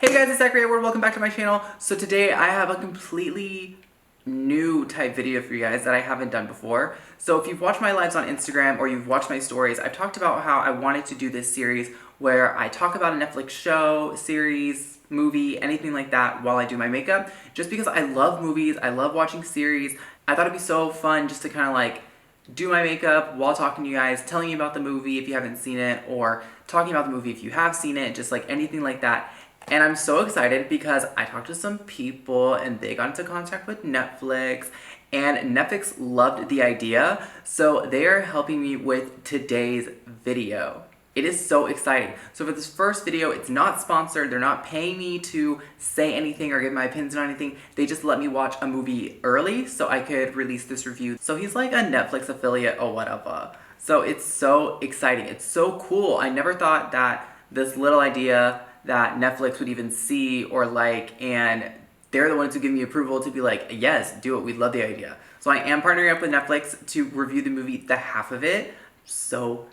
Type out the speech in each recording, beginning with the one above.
Hey guys, it's Zachary. Welcome back to my channel. So today I have a completely new type video for you guys that I haven't done before. So if you've watched my lives on Instagram or you've watched my stories, I've talked about how I wanted to do this series where I talk about a Netflix show, series, movie, anything like that while I do my makeup. Just because I love movies, I love watching series, I thought it'd be so fun just to kind of like do my makeup while talking to you guys, telling you about the movie if you haven't seen it, or talking about the movie if you have seen it, just like anything like that. And I'm so excited because I talked to some people and they got into contact with Netflix, and Netflix loved the idea, so they are helping me with today's video. It is so exciting. So for this first video, it's not sponsored. They're not paying me to say anything or give my opinions on anything. They just let me watch a movie early so I could release this review. So he's like a Netflix affiliate or whatever. So it's so exciting. It's so cool. I never thought that this little idea that Netflix would even see or like, and they're the ones who give me approval to be like, yes, do it, we love the idea. So I am partnering up with Netflix to review the movie, the half of it. So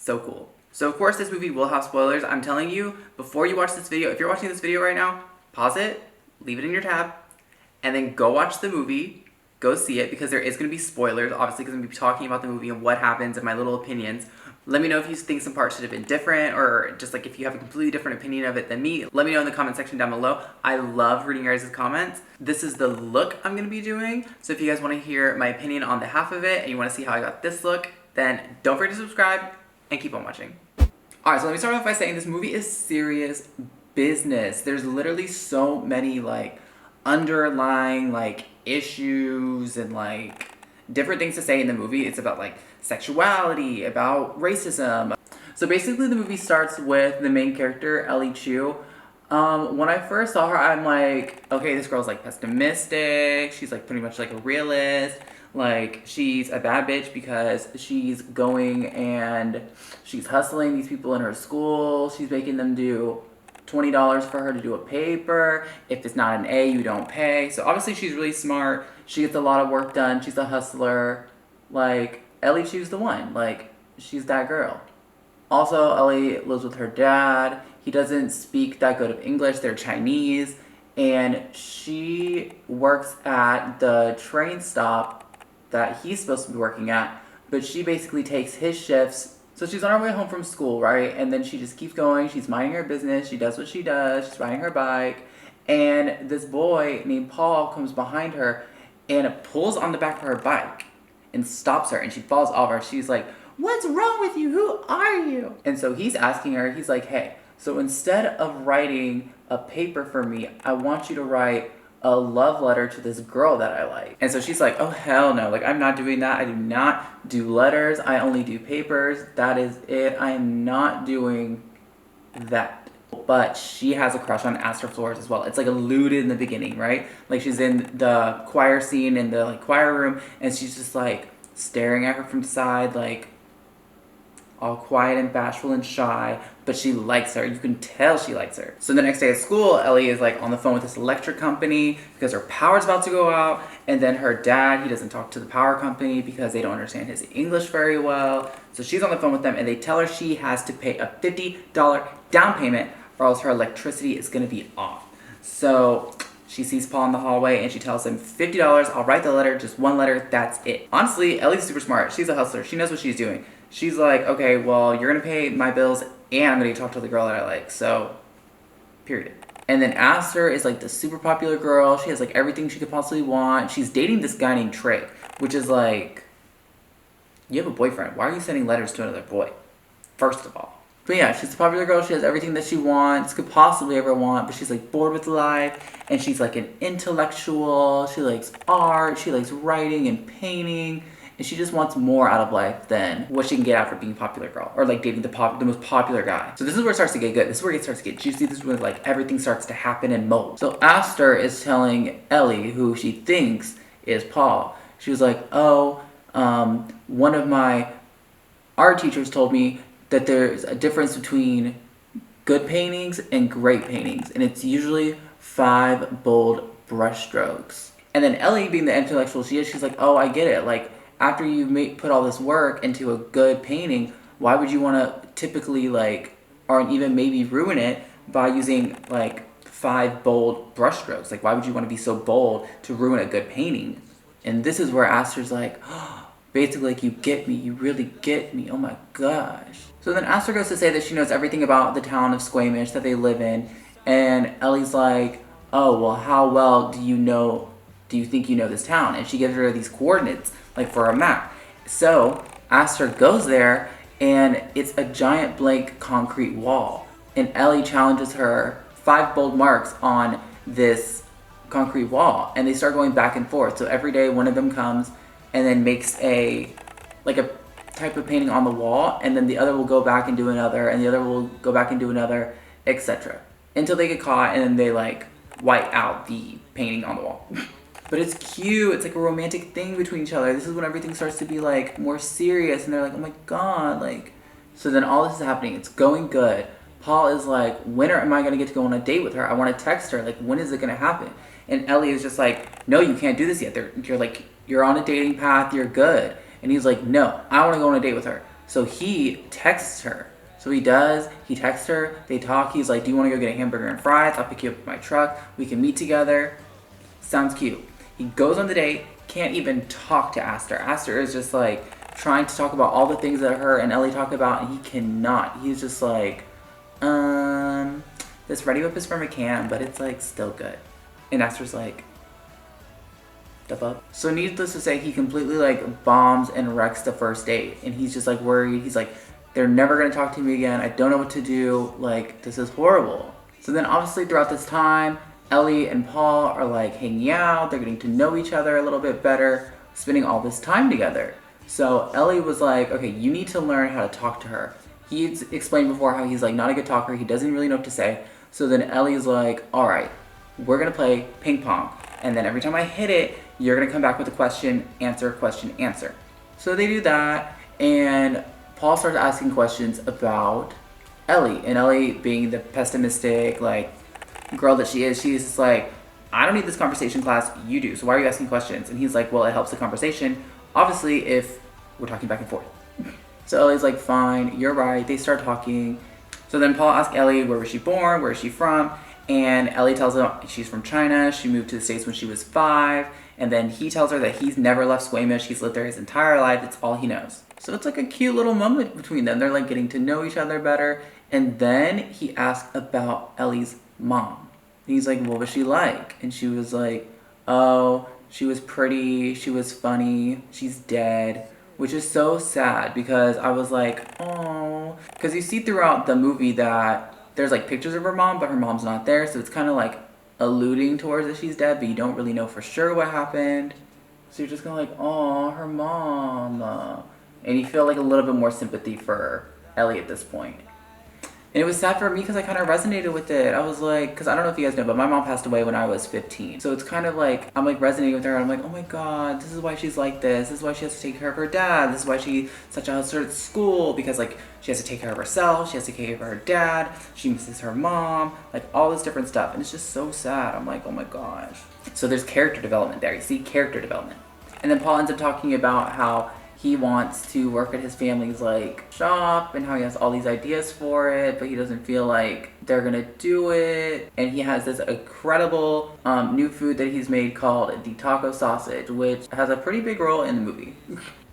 cool. So of course this movie will have spoilers. I'm telling you, before you watch this video, if you're watching this video right now, pause it, leave it in your tab, and then go watch the movie, go see it, because there is going to be spoilers, obviously, because I'm going to be talking about the movie and what happens and my little opinions. Let me know if you think some parts should have been different, or just like if you have a completely different opinion of it than me. Let me know in the comment section down below. I love reading your guys' comments. This is the look I'm going to be doing. So if you guys want to hear my opinion on the half of it and you want to see how I got this look, then don't forget to subscribe and keep on watching. Alright, so let me start off by saying this movie is serious business. There's literally so many like underlying like issues and like different things to say in the movie. It's about like sexuality, about racism. So basically the movie starts with the main character, Ellie Chu. When I first saw her, I'm like, okay, this girl's like pessimistic. She's like pretty much like a realist. Like, she's a bad bitch because she's going and she's hustling these people in her school. She's making them do $20 for her to do a paper. If it's not an A, you don't pay. So obviously she's really smart. She gets a lot of work done. She's a hustler. Like, Ellie Chu's the one. Like, she's that girl. Also, Ellie lives with her dad. He doesn't speak that good of English. They're Chinese. And she works at the train stop that he's supposed to be working at, but she basically takes his shifts. So she's on her way home from school, right? And then she just keeps going. She's minding her business. She does what she does. She's riding her bike. And this boy named Paul comes behind her and pulls on the back of her bike and stops her, and she falls over. She's like, "What's wrong with you? Who are you?" And so he's asking her, he's like, "Hey, so instead of writing a paper for me, I want you to write a love letter to this girl that I like." And so she's like, "Oh hell no, like I'm not doing that. I do not do letters. I only do papers. That is it. I am not doing that." But she has a crush on Astor Flores as well. It's like alluded in the beginning, right? Like she's in the choir scene in the like choir room, and she's just like staring at her from the side, like all quiet and bashful and shy, but she likes her. You can tell she likes her. So the next day at school, Ellie is like on the phone with this electric company because her power's about to go out, and then her dad, he doesn't talk to the power company because they don't understand his English very well. So she's on the phone with them, and they tell her she has to pay a $50 down payment or else her electricity is gonna be off. So she sees Paul in the hallway and she tells him, $50, I'll write the letter, just one letter, that's it. Honestly, Ellie's super smart. She's a hustler. She knows what she's doing. She's like, okay, well, you're gonna pay my bills and I'm gonna talk to the girl that I like, so, period. And then Astor is like the super popular girl. She has like everything she could possibly want. She's dating this guy named Trey, which is like, you have a boyfriend. Why are you sending letters to another boy? First of all. But yeah, she's a popular girl. She has everything that she wants, could possibly ever want, but she's like bored with life, and she's like an intellectual. She likes art, she likes writing and painting, and she just wants more out of life than what she can get out of being a popular girl, or like dating the most popular guy. So this is where it starts to get good. This is where it starts to get juicy. This is where like everything starts to happen and mold. So Astor is telling Ellie, who she thinks is Paul, she was like, oh, one of my art teachers told me that there's a difference between good paintings and great paintings, and it's usually 5 bold brush strokes. And then Ellie, being the intellectual she is, she's like, oh, I get it. Like, after you put all this work into a good painting, why would you want to typically like, or even maybe ruin it by using like 5 bold brushstrokes. Like, why would you want to be so bold to ruin a good painting? And this is where Aster's like, oh, basically, like, you get me. You really get me. Oh my gosh. So then Aster goes to say that she knows everything about the town of Squamish that they live in. And Ellie's like, oh, well, how well do you think you know this town? And she gives her these coordinates, like for a map. So Aster goes there, and it's a giant blank concrete wall. And Ellie challenges her 5 bold marks on this concrete wall. And they start going back and forth. So every day one of them comes and then makes a type of painting on the wall. And then the other will go back and do another. And the other will go back and do another, etc. Until they get caught, and then they like white out the painting on the wall. But it's cute. It's like a romantic thing between each other. This is when everything starts to be like more serious, and they're like, oh my god, like. So then all this is happening. It's going good. Paul is like, when am I gonna get to go on a date with her? I want to text her. Like, when is it gonna happen? And Ellie is just like, no, you can't do this yet. You're on a dating path. You're good. And he's like, no, I want to go on a date with her. So he texts her. So he does, he texts her, they talk, he's like, do you want to go get a hamburger and fries? I'll pick you up in my truck, we can meet together. Sounds cute. He goes on the date, can't even talk to Aster. Aster is just like, trying to talk about all the things that her and Ellie talk about, and he cannot. He's just like, this Ready Whip is from a can, but it's like, still good. And Aster's like, the fuck? So needless to say, he completely like bombs and wrecks the first date. And he's just like worried, he's like, they're never going to talk to me again. I don't know what to do. Like, this is horrible. So then obviously throughout this time, Ellie and Paul are like hanging out. They're getting to know each other a little bit better, spending all this time together. So Ellie was like, okay, you need to learn how to talk to her. He's explained before how he's like not a good talker. He doesn't really know what to say. So then Ellie's like, all right, we're going to play ping pong. And then every time I hit it, you're going to come back with a question, answer, question, answer. So they do that. And Paul starts asking questions about Ellie, and Ellie being the pessimistic, like, girl that she is, she's just like, I don't need this conversation class, you do, so why are you asking questions? And he's like, well, it helps the conversation, obviously, if we're talking back and forth. So Ellie's like, fine, you're right, they start talking. So then Paul asks Ellie, where was she born, where is she from? And Ellie tells him she's from China, she moved to the States when she was 5, and then he tells her that he's never left Squamish, he's lived there his entire life, it's all he knows. So it's like a cute little moment between them. They're like getting to know each other better. And then he asked about Ellie's mom. And he's like, what was she like? And she was like, oh, she was pretty, she was funny, she's dead. Which is so sad because I was like, oh. Because you see throughout the movie that there's like pictures of her mom, but her mom's not there. So it's kind of like alluding towards that she's dead, but you don't really know for sure what happened. So you're just kind of like, oh, her mom. And you feel like a little bit more sympathy for Ellie at this point. And it was sad for me because I kind of resonated with it. I was like, because I don't know if you guys know, but my mom passed away when I was 15. So it's kind of like, I'm like resonating with her. And I'm like, oh my God, this is why she's like this. This is why she has to take care of her dad. This is why she's such a hustler at school. Because like, she has to take care of herself. She has to take care of her dad. She misses her mom. Like all this different stuff. And it's just so sad. I'm like, oh my gosh. So there's character development there. You see character development. And then Paul ends up talking about how he wants to work at his family's like shop and how he has all these ideas for it, but he doesn't feel like they're gonna do it. And he has this incredible new food that he's made called the taco sausage, which has a pretty big role in the movie.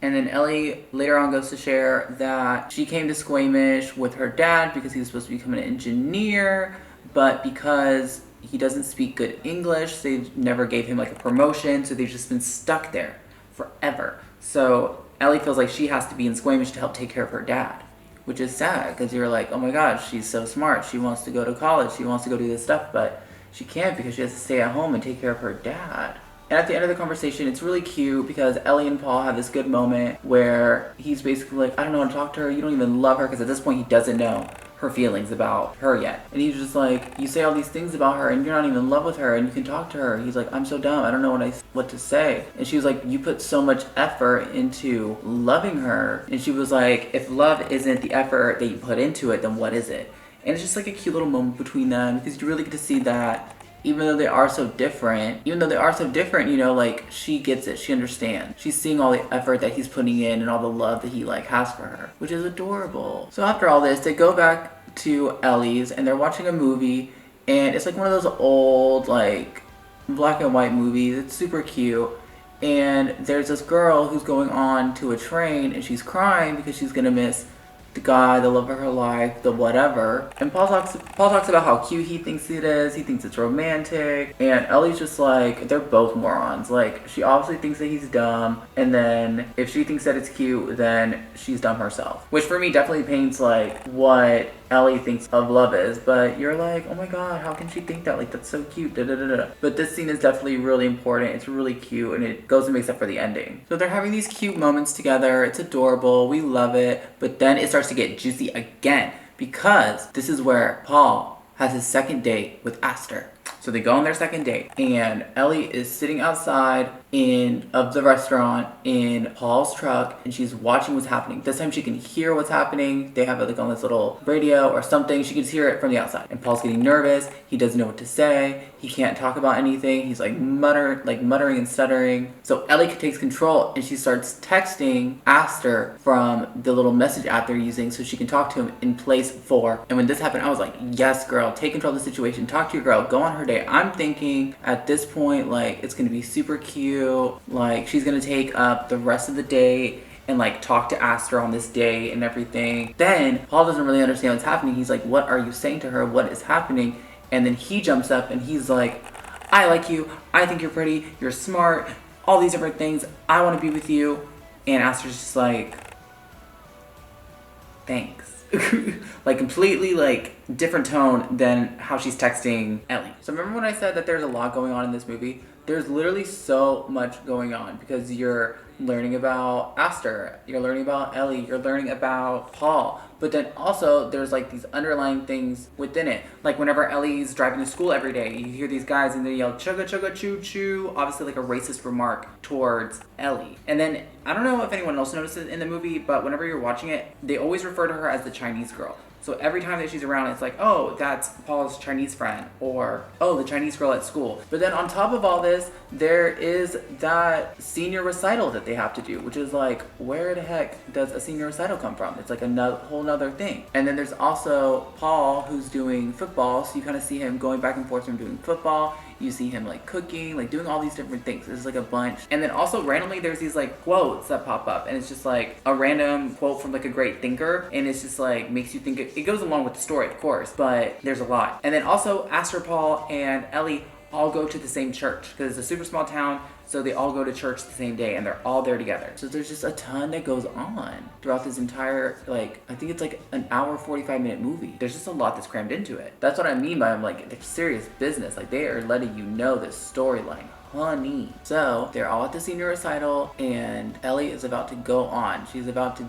And then Ellie later on goes to share that she came to Squamish with her dad because he was supposed to become an engineer, but because he doesn't speak good English, they never gave him like a promotion, so they've just been stuck there forever. So Ellie feels like she has to be in Squamish to help take care of her dad, which is sad because you're like, oh my gosh, she's so smart. She wants to go to college. She wants to go do this stuff, but she can't because she has to stay at home and take care of her dad. And at the end of the conversation, it's really cute because Ellie and Paul have this good moment where he's basically like, I don't know how to talk to her. You don't even love her because at this point he doesn't know her feelings about her yet. And he's just like, you say all these things about her and you're not even in love with her and you can talk to her. He's like, I'm so dumb. I don't know what to say. And she was like, you put so much effort into loving her. And she was like, if love isn't the effort that you put into it, then what is it? And it's just like a cute little moment between them because you really get to see that even though they are so different, you know, like she gets it, she understands. She's seeing all the effort that he's putting in and all the love that he like has for her, which is adorable. So after all this, they go back to Ellie's and they're watching a movie And it's like one of those old like black and white movies. It's super cute. And there's this girl who's going on to a train and she's crying because she's gonna miss the guy, the love of her life, the whatever. And Paul talks about how cute he thinks it is. He thinks it's romantic. And Ellie's just like, they're both morons. Like, she obviously thinks that he's dumb. And then if she thinks that it's cute, then she's dumb herself. Which for me definitely paints like what Ellie thinks of love is. But you're like, oh my god, how can she think that? Like, that's so cute. Da, da, da, da. But this scene is definitely really important. It's really cute. And it goes and makes up for the ending. So they're having these cute moments together. It's adorable. We love it. But then it starts to get juicy again, because this is where Paul has his second date with Aster. So they go on their second date, and Ellie is sitting outside of the restaurant in Paul's truck, and she's watching what's happening. This time she can hear what's happening. They have it like on this little radio or something. She can just hear it from the outside. And Paul's getting nervous. He doesn't know what to say. He can't talk about anything. He's like muttering and stuttering. So Ellie takes control and she starts texting Aster from the little message app they're using so she can talk to him in place for. And when this happened, I was like, yes, girl, take control of the situation. Talk to your girl. Go on her date. I'm thinking at this point, like, it's gonna be super cute. Like, she's gonna take up the rest of the day and like talk to Aster on this day and everything. Then Paul doesn't really understand what's happening. He's like, what are you saying to her? What is happening? And then he jumps up and he's like, I like you. I think you're pretty. You're smart. All these different things. I want to be with you. And Aster's just like, thanks. Like completely like different tone than how she's texting Ellie. So remember when I said that there's a lot going on in this movie? There's literally so much going on because you're learning about Aster, you're learning about Ellie, you're learning about Paul. But then also there's like these underlying things within it. Like whenever Ellie's driving to school every day, you hear these guys and they yell chugga chugga choo choo, obviously like a racist remark towards Ellie. And then I don't know if anyone else notices in the movie, but whenever you're watching it, they always refer to her as the Chinese girl. So every time that she's around, it's like, oh, that's Paul's Chinese friend, or oh, the Chinese girl at school. But then on top of all this, there is that senior recital that they have to do, which is like, where the heck does a senior recital come from? It's like a whole nother thing. And then there's also Paul, who's doing football, so you kind of see him going back and forth from doing football. You see him like cooking, like doing all these different things. There's like a bunch. And then also randomly there's these like quotes that pop up, and it's just like a random quote from like a great thinker, and it's just like makes you think it goes along with the story, of course, but there's a lot. And then also Aster, Paul, and Ellie all go to the same church because it's a super small town, so they all go to church the same day and they're all there together. So there's just a ton that goes on throughout this entire, like, I think it's like an hour 45-minute movie. There's just a lot that's crammed into it. That's what I mean by, I'm like, it's serious business. Like, they are letting you know this storyline, honey. So they're all at the senior recital and Ellie is about to go on. She's about to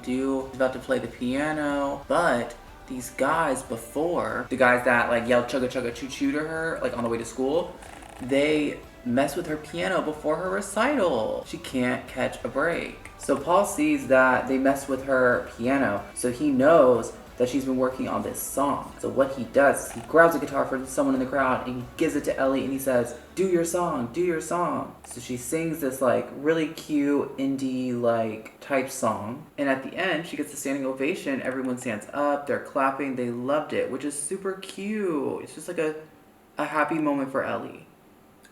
play the piano, but these guys before, the guys that like yelled chugga chugga choo choo to her, like on the way to school, they mess with her piano before her recital. She can't catch a break. So Paul sees that they mess with her piano, so he knows that she's been working on this song. So what he does is he grabs a guitar for someone in the crowd and he gives it to Ellie and he says, do your song, do your song. So she sings this like really cute indie like type song. And at the end, she gets a standing ovation. Everyone stands up, they're clapping, they loved it, which is super cute. It's just like a happy moment for Ellie.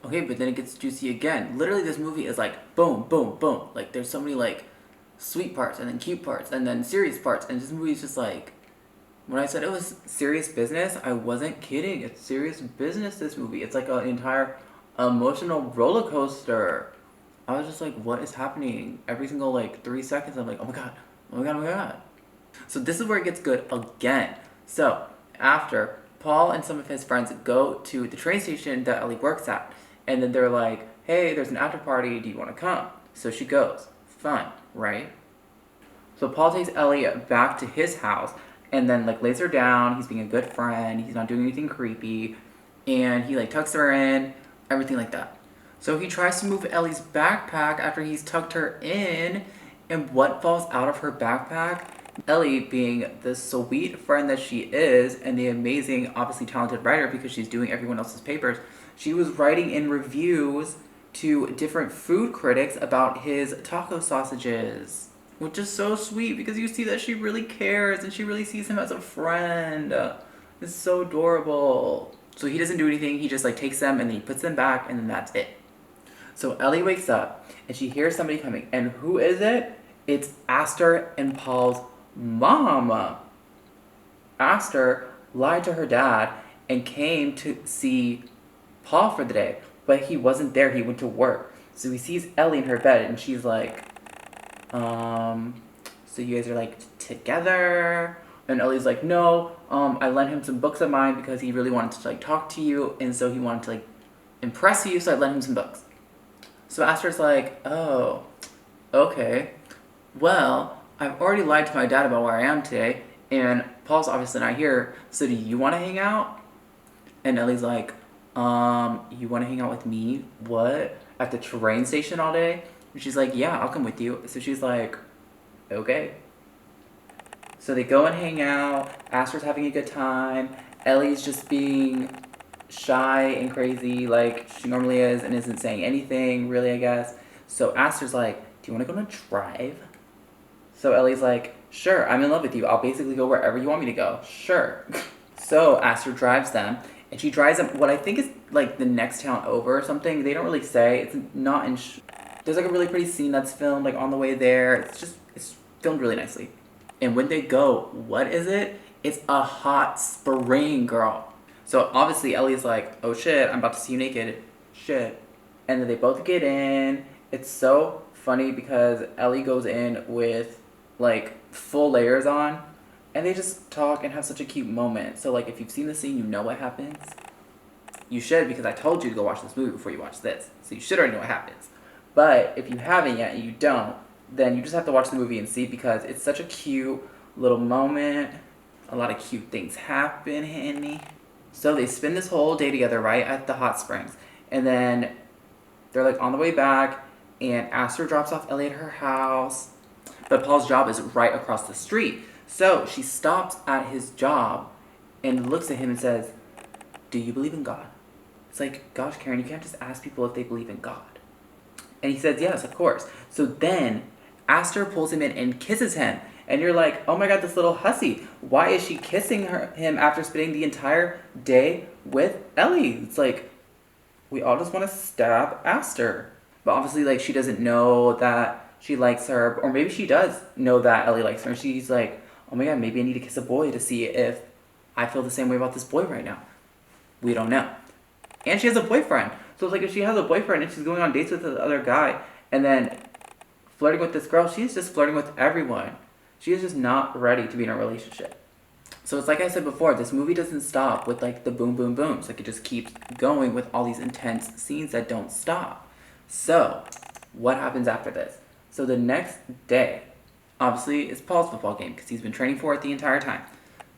Okay, but then it gets juicy again. Literally this movie is like boom, boom, boom. Like there's so many like sweet parts and then cute parts and then serious parts. And this movie is just like, when I said it was serious business, I wasn't kidding. It's serious business, this movie. It's like an entire emotional roller coaster. I was just like, what is happening? Every single like 3 seconds, I'm like, oh my god, oh my god, oh my god. So this is where it gets good again. So after Paul and some of his friends go to the train station that Ellie works at, and then they're like, hey, there's an after party, do you want to come? So she goes. Fun, right? So Paul takes Ellie back to his house and then like lays her down. He's being a good friend. He's not doing anything creepy. And he like tucks her in, everything like that. So he tries to move Ellie's backpack after he's tucked her in. And what falls out of her backpack? Ellie, being the sweet friend that she is and the amazing, obviously talented writer because she's doing everyone else's papers, she was writing in reviews to different food critics about his taco sausages. Which is so sweet because you see that she really cares and she really sees him as a friend. It's so adorable. So he doesn't do anything. He just like takes them and then he puts them back and then that's it. So Ellie wakes up and she hears somebody coming. And who is it? It's Aster and Paul's mom. Aster lied to her dad and came to see Paul for the day. But he wasn't there. He went to work. So he sees Ellie in her bed and she's like, so you guys are like together? And Ellie's like, no, I lent him some books of mine because he really wanted to like talk to you. And so he wanted to like impress you. So I lent him some books. So Aster's like, oh, okay. Well, I've already lied to my dad about where I am today. And Paul's obviously not here. So do you want to hang out? And Ellie's like, you want to hang out with me? What? At the train station all day? And she's like, yeah, I'll come with you. So she's like, okay. So they go and hang out. Aster's having a good time. Ellie's just being shy and crazy like she normally is and isn't saying anything, really, I guess. So Aster's like, do you want to go on a drive? So Ellie's like, sure, I'm in love with you. I'll basically go wherever you want me to go. Sure. So Aster drives them. And she drives them what I think is like the next town over or something. They don't really say. It's not in... There's like a really pretty scene that's filmed like on the way there. It's filmed really nicely. And when they go, what is it? It's a hot spring, girl. So obviously Ellie's like, oh shit, I'm about to see you naked. Shit. And then they both get in. It's so funny because Ellie goes in with like full layers on. And they just talk and have such a cute moment. So like if you've seen the scene, you know what happens. You should, because I told you to go watch this movie before you watch this. So you should already know what happens. But if you haven't yet and you don't, then you just have to watch the movie and see, because it's such a cute little moment. A lot of cute things happen, honey. So they spend this whole day together, right, at the hot springs. And then they're like on the way back, and Aster drops off Ellie at her house. But Paul's job is right across the street. So she stops at his job and looks at him and says, do you believe in God? It's like, gosh, Karen, you can't just ask people if they believe in God. And he says, yes, of course. So then Aster pulls him in and kisses him. And you're like, oh my God, this little hussy. Why is she kissing him after spending the entire day with Ellie? It's like, we all just want to stab Aster. But obviously, like, she doesn't know that she likes her. Or maybe she does know that Ellie likes her. And she's like, oh my God, maybe I need to kiss a boy to see if I feel the same way about this boy right now. We don't know. And she has a boyfriend. So it's like, if she has a boyfriend and she's going on dates with the other guy and then flirting with this girl, she's just flirting with everyone. She is just not ready to be in a relationship. So it's like I said before, this movie doesn't stop with like the boom, boom, booms. Like it just keeps going with all these intense scenes that don't stop. So what happens after this? So the next day, obviously, it's Paul's football game because he's been training for it the entire time.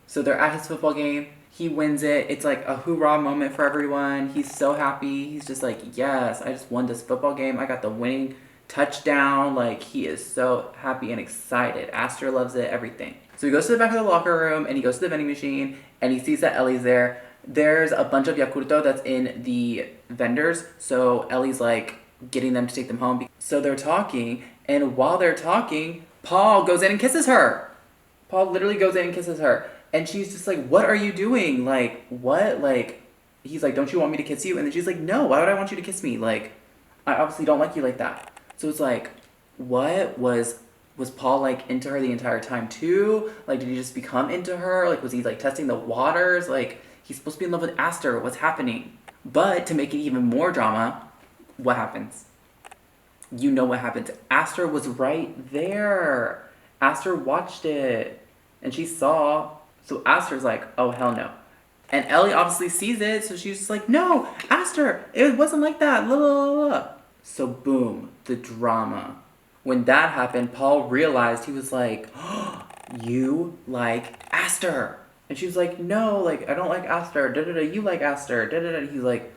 So they're at his football game. He wins it. It's like a hoorah moment for everyone. He's so happy. He's just like, yes, I just won this football game. I got the winning touchdown. Like, he is so happy and excited. Aster loves it, everything. So he goes to the back of the locker room and he goes to the vending machine and he sees that Ellie's there. There's a bunch of Yakulto that's in the vendors. So Ellie's like getting them to take them home. So they're talking, and while they're talking, Paul goes in and kisses her. Paul literally goes in and kisses her. And she's just like, what are you doing? Like, what? Like, he's like, don't you want me to kiss you? And then she's like, no, why would I want you to kiss me? Like, I obviously don't like you like that. So it's like, what? Was Paul, like, into her the entire time, too? Like, did he just become into her? Like, was he, like, testing the waters? Like, he's supposed to be in love with Aster. What's happening? But to make it even more drama, what happens? You know what happens. Aster was right there. Aster watched it. And she saw. So Aster's like, oh, hell no. And Ellie obviously sees it, so she's just like, no, Aster, it wasn't like that. La, la, la, la. So boom, the drama. When that happened, Paul realized, he was like, oh, you like Aster. And she was like, no, like, I don't like Aster. Da-da-da, you like Aster. Da-da-da. He's like,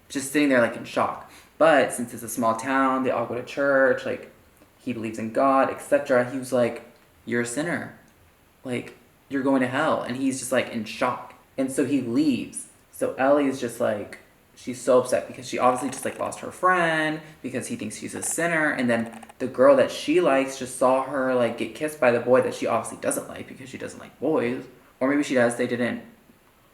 just sitting there like in shock. But since it's a small town, they all go to church, like, he believes in God, etc. He was like, you're a sinner. Like, you're going to hell. And he's just like in shock. And so he leaves. So Ellie is just like, she's so upset because she obviously just like lost her friend because he thinks she's a sinner. And then the girl that she likes just saw her like get kissed by the boy that she obviously doesn't like because she doesn't like boys. Or maybe she does, they didn't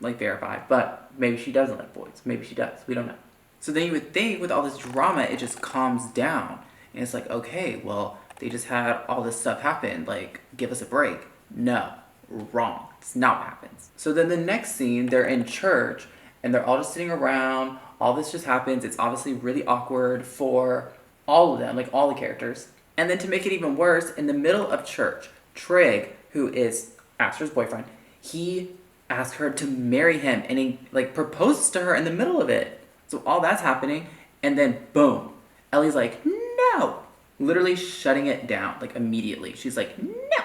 like verify, but maybe she doesn't like boys. Maybe she does. We don't know. So then you would think with all this drama, it just calms down. And it's like, okay, well, they just had all this stuff happen. Like, give us a break. No, wrong. It's not what happens. So then the next scene, they're in church and they're all just sitting around. All this just happens. It's obviously really awkward for all of them, like all the characters. And then to make it even worse, in the middle of church, Trig, who is Aster's boyfriend, he asks her to marry him and he like proposes to her in the middle of it. So all that's happening, and then boom, Ellie's like, no, literally shutting it down, like immediately. She's like, no.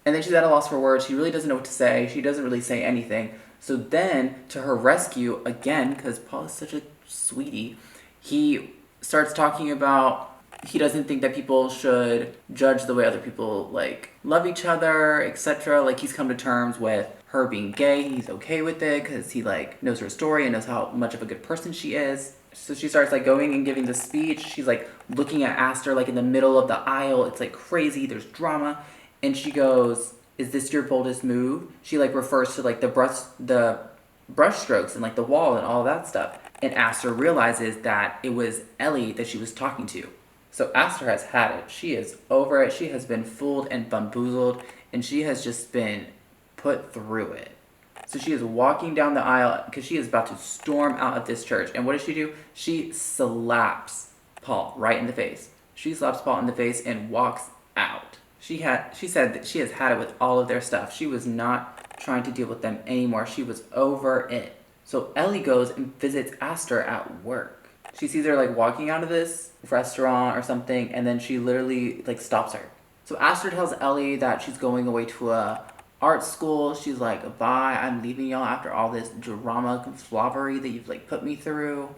And then she's at a loss for words. She really doesn't know what to say. She doesn't really say anything. So then, to her rescue, again, because Paul is such a sweetie, he starts talking about he doesn't think that people should judge the way other people, like, love each other, etc. Like, he's come to terms with her being gay. He's okay with it because he, like, knows her story and knows how much of a good person she is. So she starts, like, going and giving the speech. She's, like, looking at Aster, like, in the middle of the aisle. It's, like, crazy. There's drama. And she goes, is this your boldest move? She, like, refers to, like, the brush strokes and, like, the wall and all that stuff. And Aster realizes that it was Ellie that she was talking to. So Aster has had it. She is over it. She has been fooled and bamboozled. And she has just been put through it. So she is walking down the aisle because she is about to storm out of this church. And what does she do? She slaps Paul right in the face. She slaps Paul in the face and walks out. She said that she has had it with all of their stuff. She was not trying to deal with them anymore. She was over it. So Ellie goes and visits Aster at work. She sees her like walking out of this restaurant or something, and then she literally like stops her. So Aster tells Ellie that she's going away to a art school. She's like, bye, I'm leaving y'all after all this drama conflobbery that you've like put me through.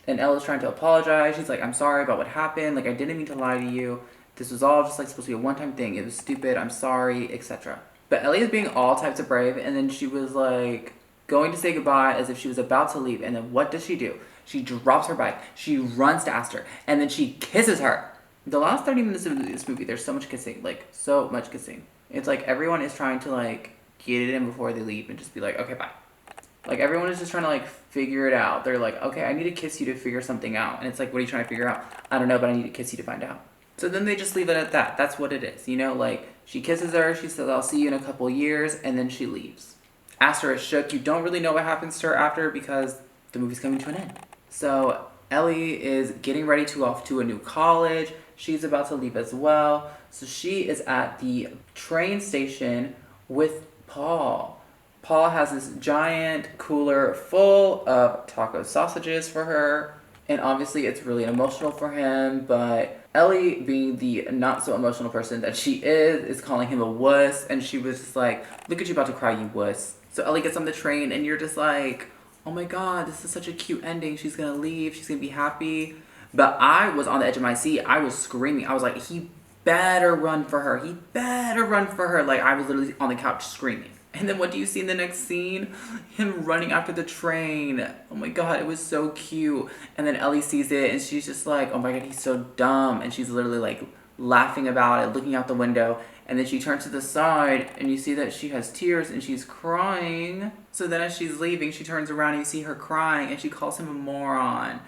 And Ella's trying to apologize. She's like, I'm sorry about what happened. Like, I didn't mean to lie to you. This was all just like supposed to be a one-time thing. It was stupid. I'm sorry, etc. But Ellie is being all types of brave, and then she was like going to say goodbye as if she was about to leave. And then what does she do? She drops her bike. She runs to Aster, and then she kisses her. The last 30 minutes of this movie, there's so much kissing. Like, so much kissing. It's like everyone is trying to like get it in before they leave and just be like, okay, bye. Like, everyone is just trying to like figure it out. They're like, okay, I need to kiss you to figure something out. And it's like, what are you trying to figure out? I don't know, but I need to kiss you to find out. So then they just leave it at that. That's what it is. You know, like, she kisses her. She says, I'll see you in a couple years. And then she leaves. Aster is shook. You don't really know what happens to her after because the movie's coming to an end. So Ellie is getting ready to go off to a new college. She's about to leave as well. So she is at the train station with Paul. Paul has this giant cooler full of taco sausages for her. And obviously it's really emotional for him. But Ellie, being the not so emotional person that she is calling him a wuss. And she was just like, look at you about to cry, you wuss. So Ellie gets on the train and you're just like, oh my god, this is such a cute ending. She's gonna leave. She's gonna be happy. But I was on the edge of my seat. I was screaming. I was like, he better run for her. He better run for her. Like, I was literally on the couch screaming. And then what do you see in the next scene? Him running after the train. Oh my god, it was so cute. And then Ellie sees it and she's just like, oh my god, he's so dumb. And she's literally like laughing about it, looking out the window. And then she turns to the side and you see that she has tears and she's crying. So then as she's leaving, she turns around and you see her crying and she calls him a moron.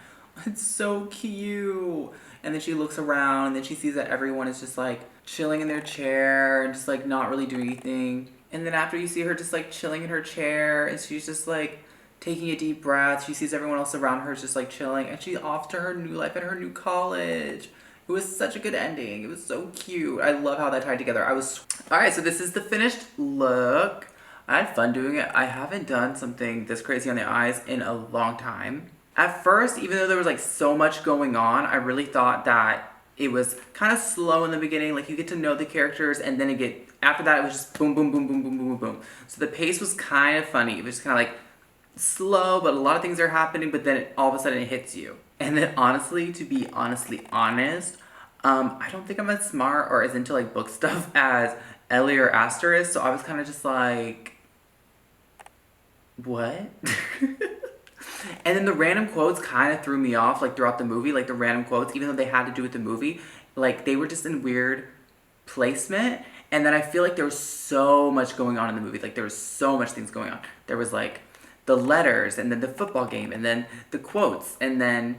It's so cute. And then she looks around and then she sees that everyone is just like chilling in their chair and just like not really doing anything. And then after you see her just like chilling in her chair and she's just like taking a deep breath, she sees everyone else around her just like chilling and she's off to her new life at her new college. It was such a good ending. It was so cute. I love how that tied together. Alright, so this is the finished look. I had fun doing it. I haven't done something this crazy on the eyes in a long time. At first, even though there was like so much going on, I really thought that it was kind of slow in the beginning. Like, you get to know the characters and then after that it was just boom, boom, boom, boom, boom, boom, boom, boom. So the pace was kind of funny. It was just kind of like slow, but a lot of things are happening, but then all of a sudden it hits you. And then honestly, to be honestly honest, I don't think I'm as smart or as into like book stuff as Ellie or Aster is, so I was kind of just like, what? And then the random quotes kind of threw me off, like throughout the movie, like the random quotes, even though they had to do with the movie, like they were just in weird placement. And then I feel like there was so much going on in the movie, like there was so much things going on. There was like the letters, and then the football game, and then the quotes, and then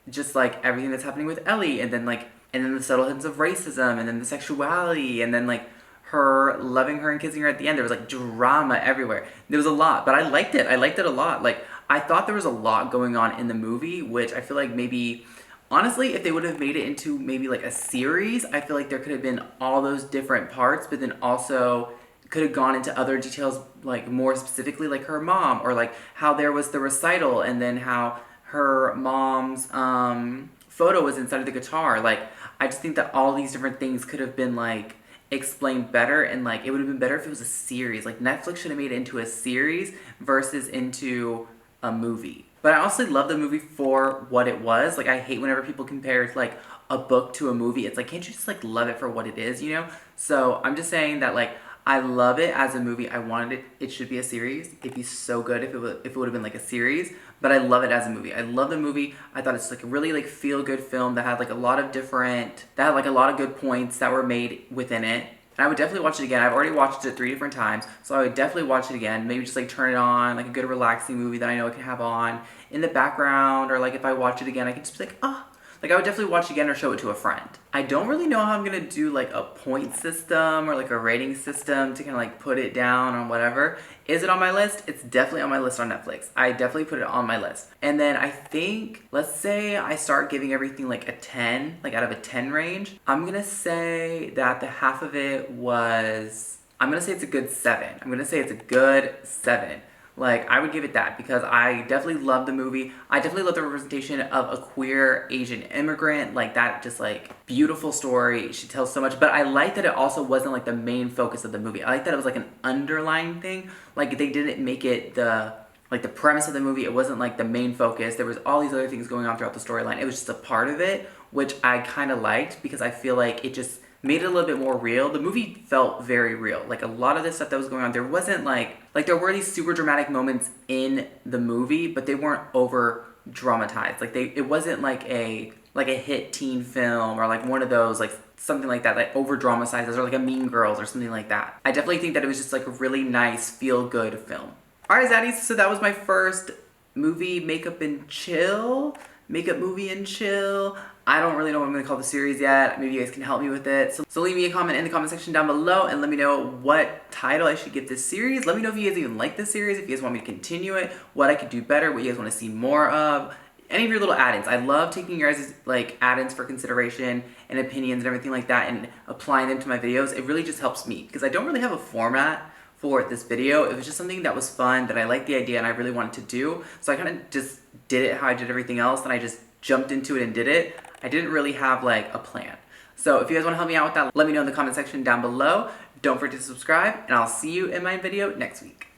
just like everything that's happening with Ellie, and then the subtle hints of racism, and then the sexuality, and then like her loving her and kissing her at the end. There was like drama everywhere. There was a lot, but I liked it. I liked it a lot. Like, I thought there was a lot going on in the movie, which I feel like maybe, honestly, if they would have made it into maybe like a series, I feel like there could have been all those different parts, but then also could have gone into other details, like more specifically like her mom, or like how there was the recital, and then how her mom's photo was inside of the guitar. Like, I just think that all these different things could have been like explained better, and like it would have been better if it was a series. Like, Netflix should have made it into a series versus into a movie. But I honestly love the movie for what it was. Like, I hate whenever people compare like a book to a movie. It's like, can't you just like love it for what it is, you know? So I'm just saying that like I love it as a movie. I wanted it should be a series. It'd be so good if it would have been like a series. But I love it as a movie. I love the movie. I thought it's like a really like feel-good film that had like a lot of good points that were made within it. And I would definitely watch it again. I've already watched it 3 different times, so I would definitely watch it again. Maybe just like turn it on, like a good relaxing movie that I know I can have on in the background, or like if I watch it again, I can just be like, oh. Like, I would definitely watch it again or show it to a friend. I don't really know how I'm gonna do like a point system or like a rating system to kind of like put it down on whatever. Is it on my list? It's definitely on my list on Netflix. I definitely put it on my list. And then I think, let's say I start giving everything like a 10, like out of a 10 range. I'm gonna say that the half of it was, I'm gonna say it's a good 7. I'm gonna say it's a good 7. Like, I would give it that because I definitely love the movie. I definitely love the representation of a queer Asian immigrant. Like, that just, like, beautiful story. She tells so much. But I like that it also wasn't, like, the main focus of the movie. I like that it was, like, an underlying thing. Like, they didn't make it the premise of the movie. It wasn't, like, the main focus. There was all these other things going on throughout the storyline. It was just a part of it, which I kind of liked because I feel like it just made it a little bit more real. The movie felt very real. Like, a lot of this stuff that was going on, there wasn't like there were these super dramatic moments in the movie, but they weren't over dramatized. Like, it wasn't like a hit teen film or like one of those, like something like that, like over dramatizes, or like a Mean Girls or something like that. I definitely think that it was just like a really nice feel good film. Alright, Zaddies, so that was my first movie makeup movie and chill. I don't really know what I'm going to call the series yet. Maybe you guys can help me with it. So leave me a comment in the comment section down below and let me know what title I should give this series. Let me know if you guys even like this series, if you guys want me to continue it, what I could do better, what you guys want to see more of. Any of your little add-ins. I love taking your guys' like add-ins for consideration and opinions and everything like that and applying them to my videos. It really just helps me because I don't really have a format for this video. It was just something that was fun, that I liked the idea and I really wanted to do. So I kind of just did it how I did everything else, and I just jumped into it and did it. I didn't really have like a plan. So if you guys want to help me out with that, let me know in the comment section down below. Don't forget to subscribe, and I'll see you in my video next week.